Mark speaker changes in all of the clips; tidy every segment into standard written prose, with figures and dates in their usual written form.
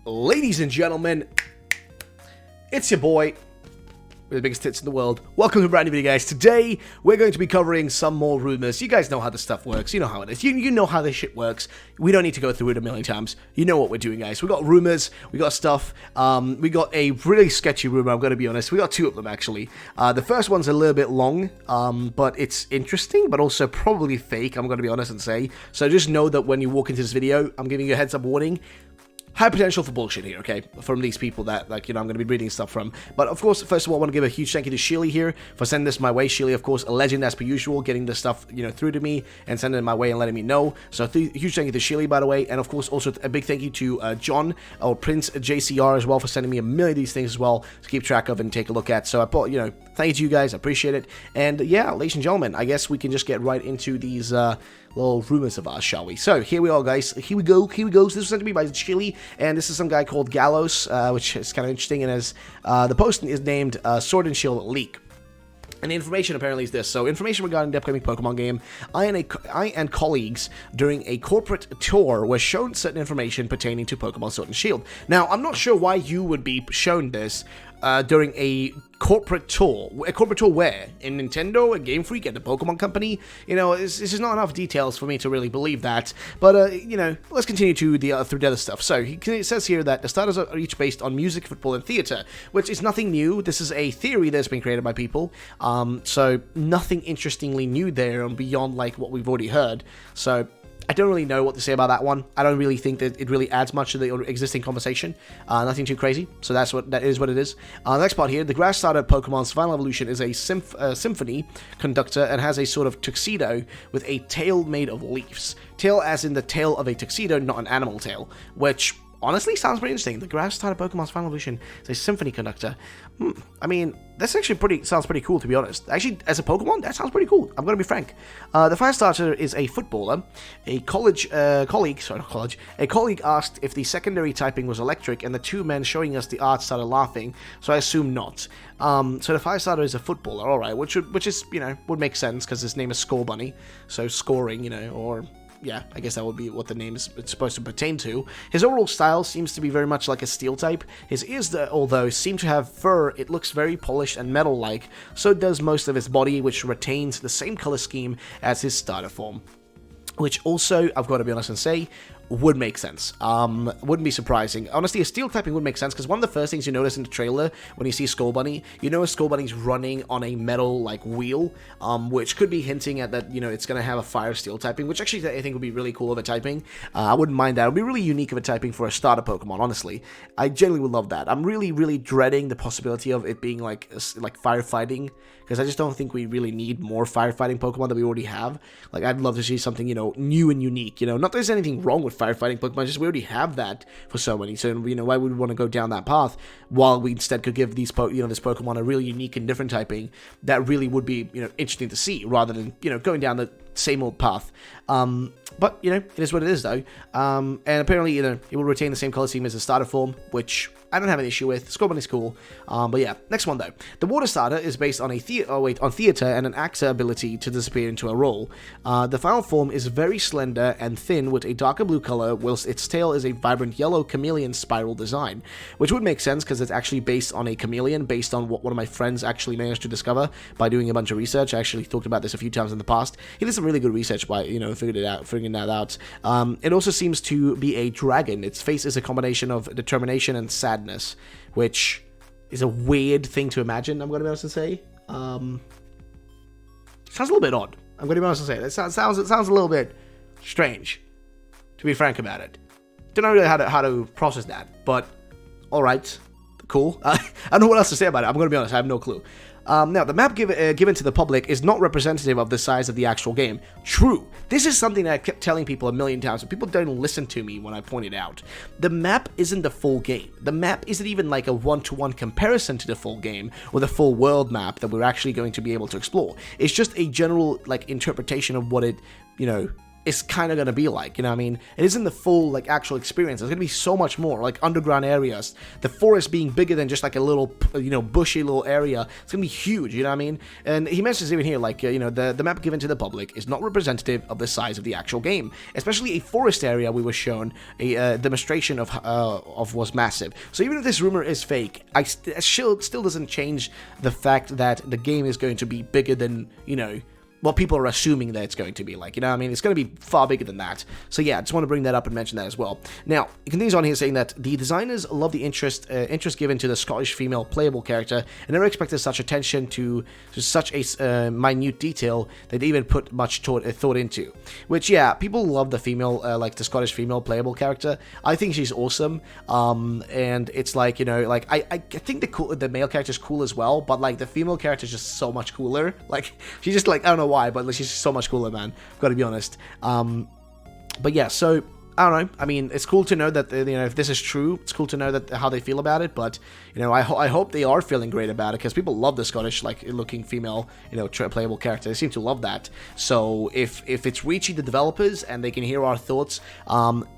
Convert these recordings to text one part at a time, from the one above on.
Speaker 1: Ladies and gentlemen, it's your boy with the biggest tits in the world. Welcome to a brand new video, guys. Today, we're going to be covering some more rumors. You guys know how this stuff works. You know how it is. You know how this shit works. We don't need to go through it a million times. You know what we're doing, guys. We got rumors. We got stuff. We got a really sketchy rumor, I'm going to be honest. We got two of them, actually. The first one's a little bit long, but it's interesting, but also probably fake, I'm going to be honest and say. So just know that when you walk into this video, I'm giving you a heads-up warning. High potential for bullshit here, okay, from these people that, like, I'm going to be reading stuff from. But, of course, first of all, I want to give a huge thank you to Sheely here for sending this my way. Sheely, of course, a legend as per usual, getting this stuff, through to me and sending it my way and letting me know. So, huge thank you to Sheely, by the way. And, of course, also a big thank you to John, or Prince JCR as well, for sending me a million of these things as well to keep track of and take a look at. So, thank you to you guys. I appreciate it. And, yeah, ladies and gentlemen, I guess we can just get right into these little rumors of ours, shall we? So, here we are, guys. Here we go. So, this was sent to me by Sheely, and this is some guy called Kalos, which is kind of interesting, and as the post is named Sword and Shield Leak. And the information apparently is this. So, information regarding the upcoming Pokemon game. I and colleagues during a corporate tour were shown certain information pertaining to Pokemon Sword and Shield. Now, I'm not sure why you would be shown this during a corporate tour. A corporate tour where? In Nintendo, a Game Freak, at the Pokemon Company? This is not enough details for me to really believe that. But, let's continue to through the other stuff. So, it says here that the starters are each based on music, football, and theater, which is nothing new. This is a theory that's been created by people. So, nothing interestingly new there beyond, like, what we've already heard. So, I don't really know what to say about that one. I don't really think that it really adds much to the existing conversation. Nothing too crazy. So that is what it is. The next part here, the grass starter Pokemon's final evolution is a symphony conductor and has a sort of tuxedo with a tail made of leaves. Tail as in the tail of a tuxedo, not an animal tail, which honestly sounds pretty interesting. The grass starter Pokemon's final evolution is a symphony conductor. I mean, that's actually sounds pretty cool, to be honest. Actually, as a Pokemon, that sounds pretty cool. I'm gonna be frank. The fire starter is a footballer. A colleague asked if the secondary typing was electric, and the two men showing us the art started laughing. So I assume not. So the fire starter is a footballer, all right, which is would make sense because his name is Score Bunny, so scoring, or. Yeah, I guess that would be what the name is supposed to pertain to. His overall style seems to be very much like a steel type. His ears, although, seem to have fur. It looks very polished and metal-like. So does most of his body, which retains the same color scheme as his starter form. Which also, I've got to be honest and say, would make sense. Wouldn't be surprising. Honestly, a steel typing would make sense, because one of the first things you notice in the trailer when you see Skull Bunny, Skull Bunny's running on a metal, wheel, which could be hinting at that, it's going to have a fire steel typing, which actually I think would be really cool of a typing. I wouldn't mind that. It would be really unique of a typing for a starter Pokemon, honestly. I genuinely would love that. I'm really, really dreading the possibility of it being like firefighting, because I just don't think we really need more firefighting Pokemon that we already have. I'd love to see something, new and unique, Not that there's anything wrong with firefighting Pokemon, just we already have that for so many, so, why would we want to go down that path, while we instead could give these, this Pokemon a really unique and different typing that really would be, interesting to see, rather than, going down the same old path. But, it is what it is, though. And apparently, it will retain the same color scheme as the starter form, which I don't have an issue with. Skull Bunny's cool. But yeah, next one, though. The water starter is based on theater and an actor ability to disappear into a role. The final form is very slender and thin with a darker blue color, whilst its tail is a vibrant yellow chameleon spiral design, which would make sense because it's actually based on a chameleon, based on what one of my friends actually managed to discover by doing a bunch of research. I actually talked about this a few times in the past. He did some really good research by, figuring that out. It also seems to be a dragon. Its face is a combination of determination and sadness, which is a weird thing to imagine, I'm going to be honest and say. Sounds a little bit odd. I'm going to be honest and say. It sounds a little bit strange, to be frank about it. Don't know really how to process that, but alright, cool. I don't know what else to say about it. I'm going to be honest, I have no clue. Now, the map given to the public is not representative of the size of the actual game. True. This is something that I kept telling people a million times, but people don't listen to me when I point it out. The map isn't the full game. The map isn't even like a one-to-one comparison to the full game, or the full world map that we're actually going to be able to explore. It's just a general, interpretation of what it, is kind of going to be like, you know what I mean? It isn't the full, like, actual experience. There's going to be so much more, like, underground areas, the forest being bigger than just, like, a little, you know, bushy little area. It's going to be huge, you know what I mean? And he mentions even here, like, you know, the map given to the public is not representative of the size of the actual game, especially a forest area we were shown, a demonstration of was massive. So even if this rumor is fake, it still doesn't change the fact that the game is going to be bigger than, you know, what people are assuming that it's going to be like, you know what I mean? It's going to be far bigger than that. So yeah, I just want to bring that up and mention that as well. Now, it continues on here saying that the designers love the interest given to the Scottish female playable character and never expected such attention to such a minute detail that they even put much thought into. Which, yeah, people love the female, like the Scottish female playable character. I think she's awesome. And it's like, you know, like, I think the male character is cool as well, but like the female character is just so much cooler. Like, she's just like, I don't know why, but she's so much cooler, man. I've got to be honest. But yeah, so I don't know. I mean, it's cool to know that, you know, if this is true, it's cool to know that how they feel about it. But, you know, I hope they are feeling great about it, because people love the Scottish, like, looking female, you know, playable character. They seem to love that. So if it's reaching the developers and they can hear our thoughts,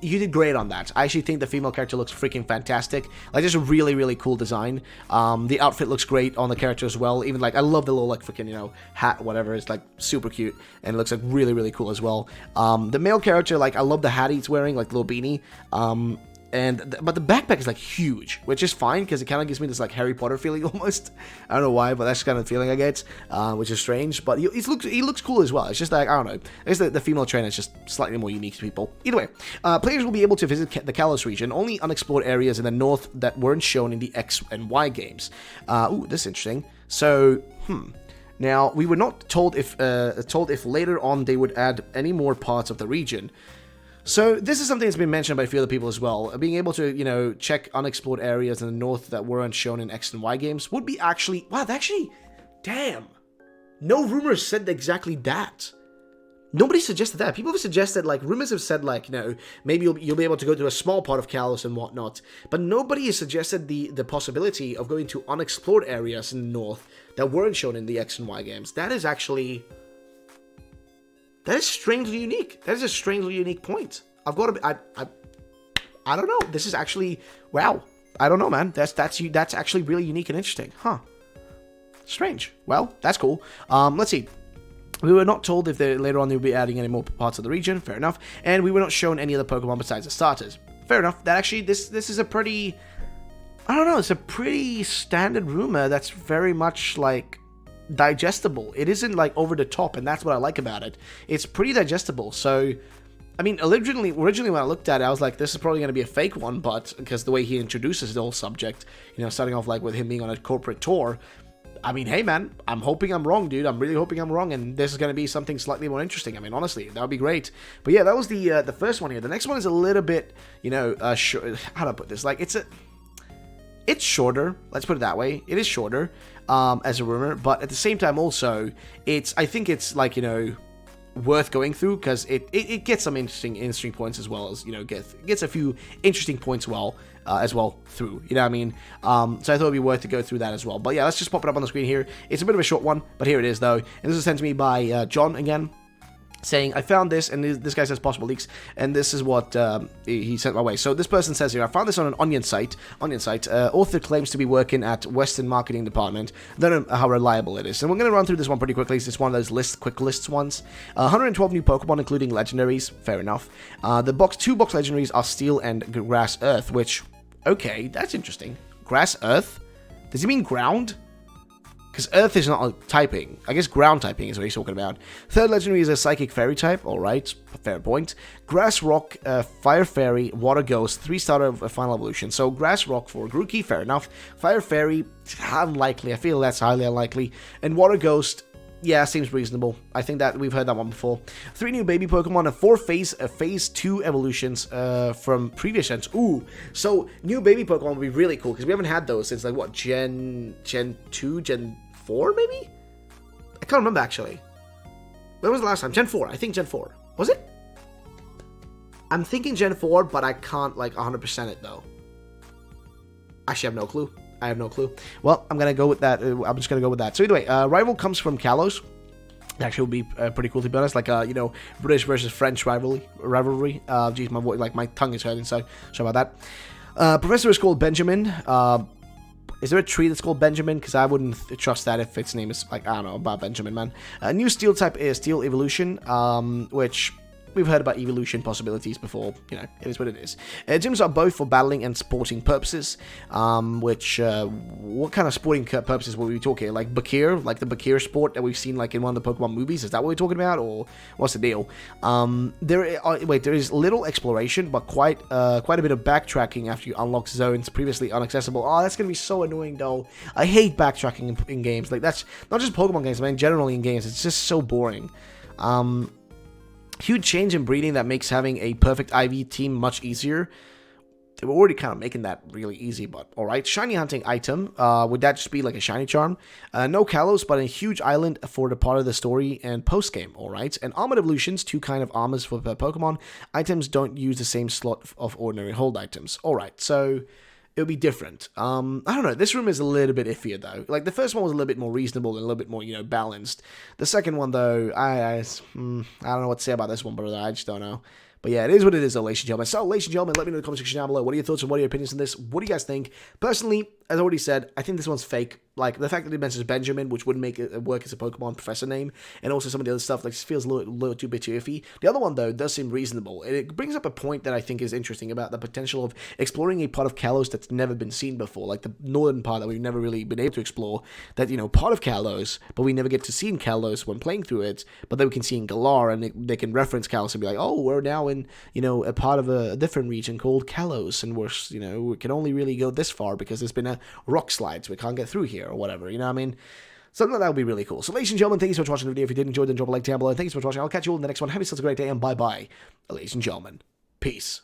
Speaker 1: you did great on that. I actually think the female character looks freaking fantastic. Like, just a really, really cool design. The outfit looks great on the character as well. Even, like, I love the little, like, freaking, you know, hat, whatever. It's, like, super cute. And it looks, like, really, really cool as well. The male character, like, I love the hat he's wearing, like, little beanie. But the backpack is like huge, which is fine because it kind of gives me this like Harry Potter feeling almost. I don't know why, but that's kind of the feeling I get, which is strange. But he looks cool as well. It's just like, I don't know. I guess the female trainer is just slightly more unique to people. Either way, players will be able to visit the Kalos region, only unexplored areas in the north that weren't shown in the X and Y games. Ooh, this is interesting. So, now we were not told if later on they would add any more parts of the region. So this is something that's been mentioned by a few other people as well. Being able to, you know, check unexplored areas in the north that weren't shown in X and Y games would be actually... Wow, damn. No rumors said exactly that. Nobody suggested that. People have suggested, like, rumors have said, like, you know, maybe you'll be able to go to a small part of Kalos and whatnot. But nobody has suggested the possibility of going to unexplored areas in the north that weren't shown in the X and Y games. That is actually... That is strangely unique. That is a strangely unique point. I've got to... I don't know. This is actually... Wow. I don't know, man. That's actually really unique and interesting. Huh. Strange. Well, that's cool. Let's see. We were not told if later on they will be adding any more parts of the region. Fair enough. And we were not shown any other Pokemon besides the starters. Fair enough. That actually... This is a pretty... I don't know. It's a pretty standard rumor that's very much, like... digestible. It isn't like over the top, and that's what I like about it. It's pretty digestible. So, I mean, originally when I looked at it, I was like, this is probably going to be a fake one, but because the way he introduces the whole subject, you know, starting off like with him being on a corporate tour, I mean, hey man, I'm hoping I'm wrong, dude. I'm really hoping I'm wrong, and this is going to be something slightly more interesting. I mean, honestly, that would be great. But yeah, that was the first one here. The next one is a little bit, you know, how do I put this? Like, it's shorter. Let's put it that way. It is shorter. As a rumor, but at the same time also, I think it's like, you know, worth going through, because it gets some interesting points, as well as, you know, gets a few interesting points as well through, you know what I mean? So I thought it'd be worth to go through that as well. But yeah, let's just pop it up on the screen here. It's a bit of a short one, but here it is though, and this is sent to me by John again, saying, I found this, and this guy says possible leaks, and this is what he sent my way. So this person says here, I found this on an Onion site. Author claims to be working at Western Marketing Department. Don't know how reliable it is. And we're going to run through this one pretty quickly. It's one of those quick lists ones. 112 new Pokemon, including legendaries. Fair enough. The two box legendaries are Steel and Grass Earth, which, okay, that's interesting. Grass Earth? Does he mean ground? Because Earth is not a typing. I guess ground typing is what he's talking about. Third legendary is a Psychic Fairy type. Alright, fair point. Grass Rock, Fire Fairy, Water Ghost, 3-starter of Final Evolution. So Grass Rock for Grookey, fair enough. Fire Fairy, unlikely. I feel that's highly unlikely. And Water Ghost, yeah, seems reasonable. I think that we've heard that one before. 3 new baby Pokemon and 4 phase 2 evolutions from previous gens. Ooh, so new baby Pokemon would be really cool, because we haven't had those since, like, what, Gen 2, Gen 4, maybe? I can't remember, actually. When was the last time? Gen 4. I think Gen 4. Was it? I'm thinking Gen 4, but I can't, like, 100% it, though. Actually, I have no clue. I have no clue. Well, I'm going to go with that. I'm just going to go with that. So, either way, Rival comes from Kalos. Actually, would be pretty cool, to be honest. Like, British versus French rivalry. Geez, my voice, like, my tongue is hurting, so sorry about that. Professor is called Benjamin. Is there a tree that's called Benjamin? Because I wouldn't trust that if its name is, like, I don't know, about Benjamin, man. A new steel type is Steel Evolution, which we've heard about evolution possibilities before. You know, it is what it is. Gyms are both for battling and sporting purposes, what kind of sporting purposes were we talking? Like Bakir? Like the Bakir sport that we've seen, like, in one of the Pokemon movies? Is that what we're talking about, or what's the deal? There is little exploration, but quite a bit of backtracking after you unlock zones previously inaccessible. Oh, that's gonna be so annoying, though. I hate backtracking in games. Like, that's not just Pokemon games, man. Generally in games, it's just so boring. Huge change in breeding that makes having a perfect IV team much easier. They were already kind of making that really easy, but alright. Shiny hunting item. Would that just be like a shiny charm? No Kalos, but a huge island for the part of the story and post-game, alright. And armored evolutions, 2 kind of armors for per Pokemon. Items don't use the same slot of ordinary hold items. Alright, so it'll be different. I don't know. This room is a little bit iffier, though. Like, the first one was a little bit more reasonable and a little bit more, balanced. The second one, though, I don't know what to say about this one, brother. I just don't know. But yeah, it is what it is, though, ladies and gentlemen. So, ladies and gentlemen, let me know in the comment section down below. What are your thoughts and what are your opinions on this? What do you guys think? Personally, as I already said, I think this one's fake. Like, the fact that it mentions Benjamin, which wouldn't make it work as a Pokemon professor name, and also some of the other stuff, like, feels a little too bit too iffy. The other one, though, does seem reasonable. It brings up a point that I think is interesting about the potential of exploring a part of Kalos that's never been seen before, like the northern part that we've never really been able to explore, that, part of Kalos, but we never get to see in Kalos when playing through it, but then we can see in Galar, and they can reference Kalos and be like, oh, we're now in, a part of a different region called Kalos, and we can only really go this far because there's been a rock slide, so we can't get through here, or whatever, you know what I mean? Something like that would be really cool. So, ladies and gentlemen, thank you so much for watching the video. If you did enjoy, then drop a like down below. Thank you so much for watching. I'll catch you all in the next one. Have yourselves a great day, and bye-bye, ladies and gentlemen. Peace.